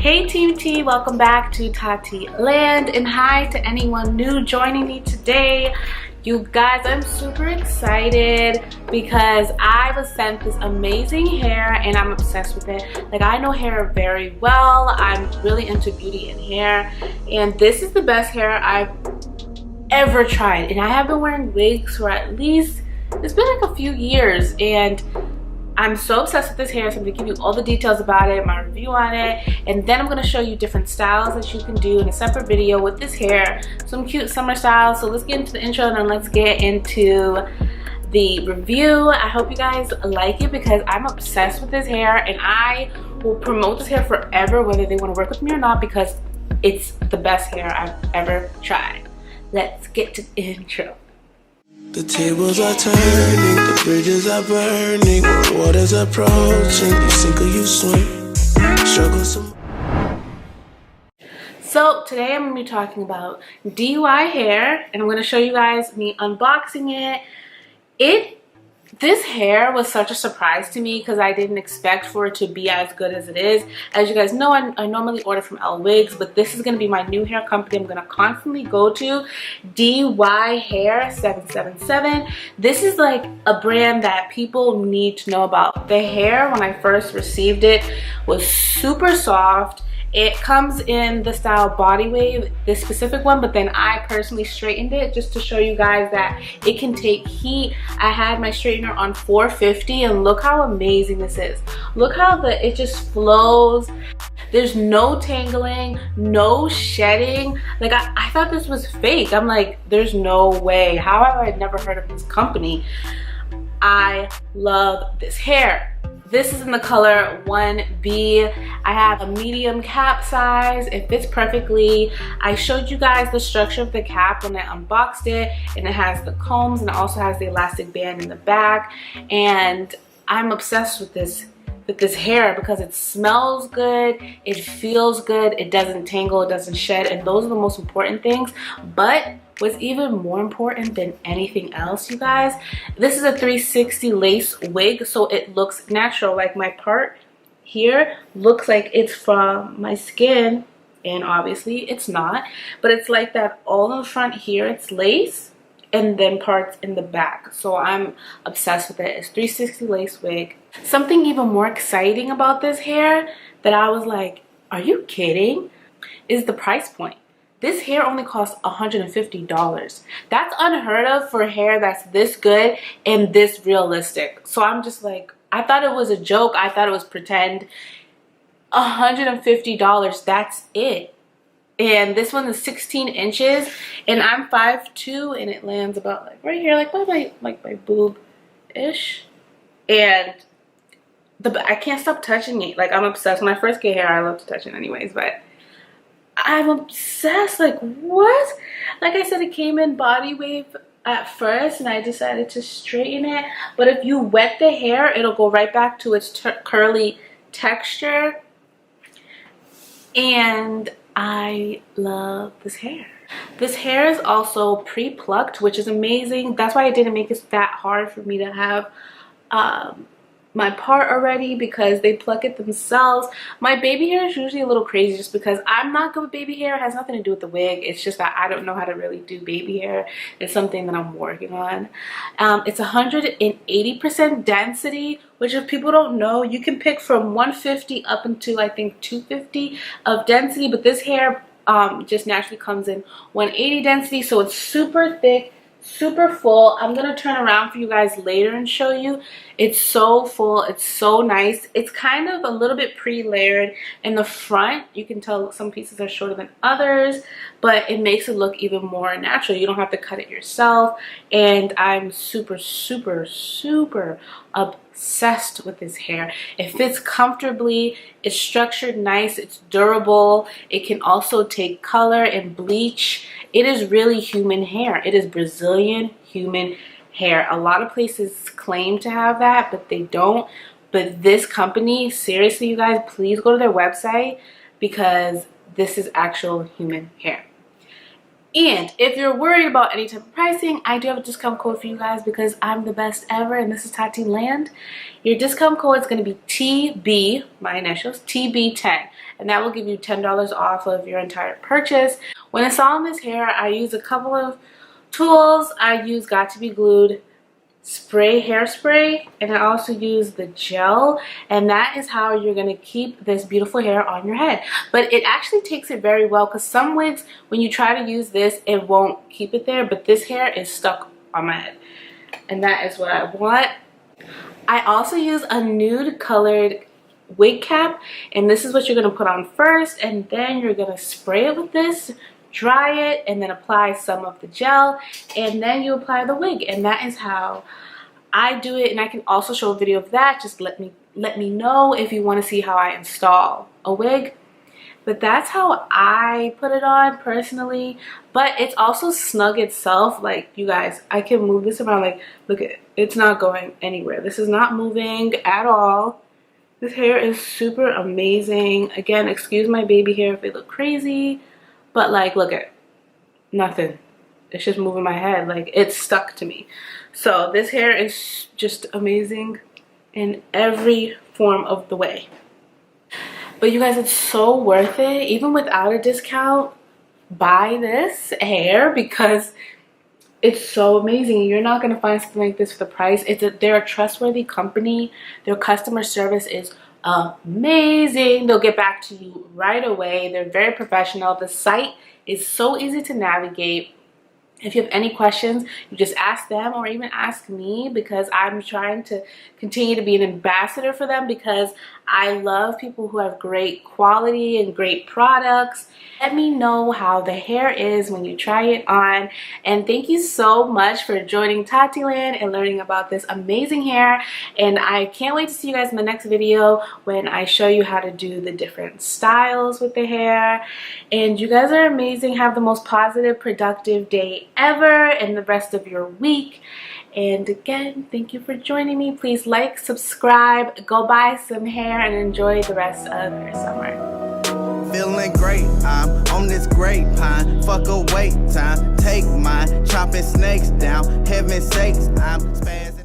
Hey Team T, welcome back to Tati Land, and hi to anyone new joining me today. You guys, I'm super excited because I was sent this amazing hair and I'm obsessed with it. Like, I know hair very well. I'm really into beauty and hair, and this is the best hair I've ever tried. And I have been wearing wigs for at least, it's been like a few years, and I'm so obsessed with this hair, so I'm gonna give you all the details about it, my review on it, and then I'm gonna show you different styles that you can do in a separate video with this hair, some cute summer styles. So let's get into the intro and then let's get into the review. I hope you guys like it because I'm obsessed with this hair, and I will promote this hair forever, whether they want to work with me or not, because it's the best hair I've ever tried. Let's get to the intro. The tables are turning, the bridges are burning, water's approaching, you sink or you swim, struggle some. So today I'm going to be talking about DIY hair, and I'm going to show you guys me unboxing it. This hair was such a surprise to me because I didn't expect for it to be as good as it is. As you guys know, I normally order from L Wigs, but this is going to be my new hair company I'm going to constantly go to, DY Hair 777. This is like a brand that people need to know about. The hair, when I first received it, was super soft. It comes in the style body wave, this specific one, but then I personally straightened it just to show you guys that it can take heat. I had my straightener on 450, and look how amazing this is. Look how it just flows. There's no tangling, no shedding. Like, I thought this was fake. I'm like, there's no way. How have I never heard of this company? I love this hair. This is in the color 1B. I have a medium cap size. It fits perfectly. I showed you guys the structure of the cap when I unboxed it, and it has the combs and it also has the elastic band in the back. And I'm obsessed with this hair because it smells good, it feels good, it doesn't tangle, it doesn't shed, and those are the most important things. But what's even more important than anything else, you guys, this is a 360 lace wig, so it looks natural. Like, my part here looks like it's from my skin, and obviously it's not, but it's like that all in the front here, it's lace, and then parts in the back. So I'm obsessed with it. It's 360 lace wig. Something even more exciting about this hair that I was like, are you kidding, is the price point. This hair only costs $150. That's unheard of for hair that's this good and this realistic. So I'm just like, I thought it was a joke. I thought it was pretend. $150, that's it. And this one is 16 inches, and I'm 5'2", and it lands about like right here, like by my boob-ish. And I can't stop touching it. Like, I'm obsessed. When I first get hair, I love to touch it anyways, but I'm obsessed. Like, what? Like I said, it came in body wave at first, and I decided to straighten it. But if you wet the hair, it'll go right back to its curly texture. And I love this hair. This hair is also pre-plucked, which is amazing. That's why it didn't make it that hard for me to have my part already, because they pluck it themselves. My baby hair is usually a little crazy just because I'm not good with baby hair. It has nothing to do with the wig. It's just that I don't know how to really do baby hair. It's something that I'm working on. It's 180% density, which, if people don't know, you can pick from 150 up into, I think, 250 of density, but this hair just naturally comes in 180 density, so it's super thick, super full. I'm gonna turn around for you guys later and show you. It's so full, it's so nice. It's kind of a little bit pre-layered in the front. You can tell some pieces are shorter than others, but it makes it look even more natural. You don't have to cut it yourself, and I'm super obsessed with this hair. It fits comfortably, it's structured nice, it's durable, it can also take color and bleach. It is really human hair. It is Brazilian human hair. A lot of places claim to have that, but they don't. But this company, seriously, you guys, please go to their website, because this is actual human hair. And if you're worried about any type of pricing, I do have a discount code for you guys because I'm the best ever and this is Tati Land. Your discount code is going to be TB, my initials, TB10. And that will give you $10 off of your entire purchase. When installing this hair, I use a couple of tools. I use Got To Be Glued spray hairspray, and I also use the gel, and that is how you're going to keep this beautiful hair on your head. But it actually takes it very well, because some wigs, when you try to use this, it won't keep it there, but this hair is stuck on my head, and that is what I want. I also use a nude colored wig cap, and this is what you're going to put on first, and then you're going to spray it with this, dry it, and then apply some of the gel, and then you apply the wig. And that is how I do it. And I can also show a video of that. Just let me know if you want to see how I install a wig. But that's how I put it on personally. But it's also snug itself. Like, you guys, I can move this around. Like, look at it, it's not going anywhere. This is not moving at all. This hair is super amazing. Again, excuse my baby hair if they look crazy. But like, look at nothing. It's just moving my head. Like, it's stuck to me. So this hair is just amazing in every form of the way. But you guys, it's so worth it. Even without a discount, buy this hair because it's so amazing. You're not going to find something like this for the price. They're a trustworthy company. Their customer service is amazing. They'll get back to you right away. They're very professional. The site is so easy to navigate. If you have any questions, you just ask them or even ask me, because I'm trying to continue to be an ambassador for them, because I love people who have great quality and great products. Let me know how the hair is when you try it on. And thank you so much for joining Tati Land and learning about this amazing hair. And I can't wait to see you guys in the next video when I show you how to do the different styles with the hair. And you guys are amazing. Have the most positive, productive day ever and the rest of your week. And again, thank you for joining me. Please like, subscribe, go buy some hair, and enjoy the rest of your summer. Feeling great, I'm on this grapevine. Fuck a wait time, take mine. Chopping snakes down, heaven's sakes, I'm spazzing.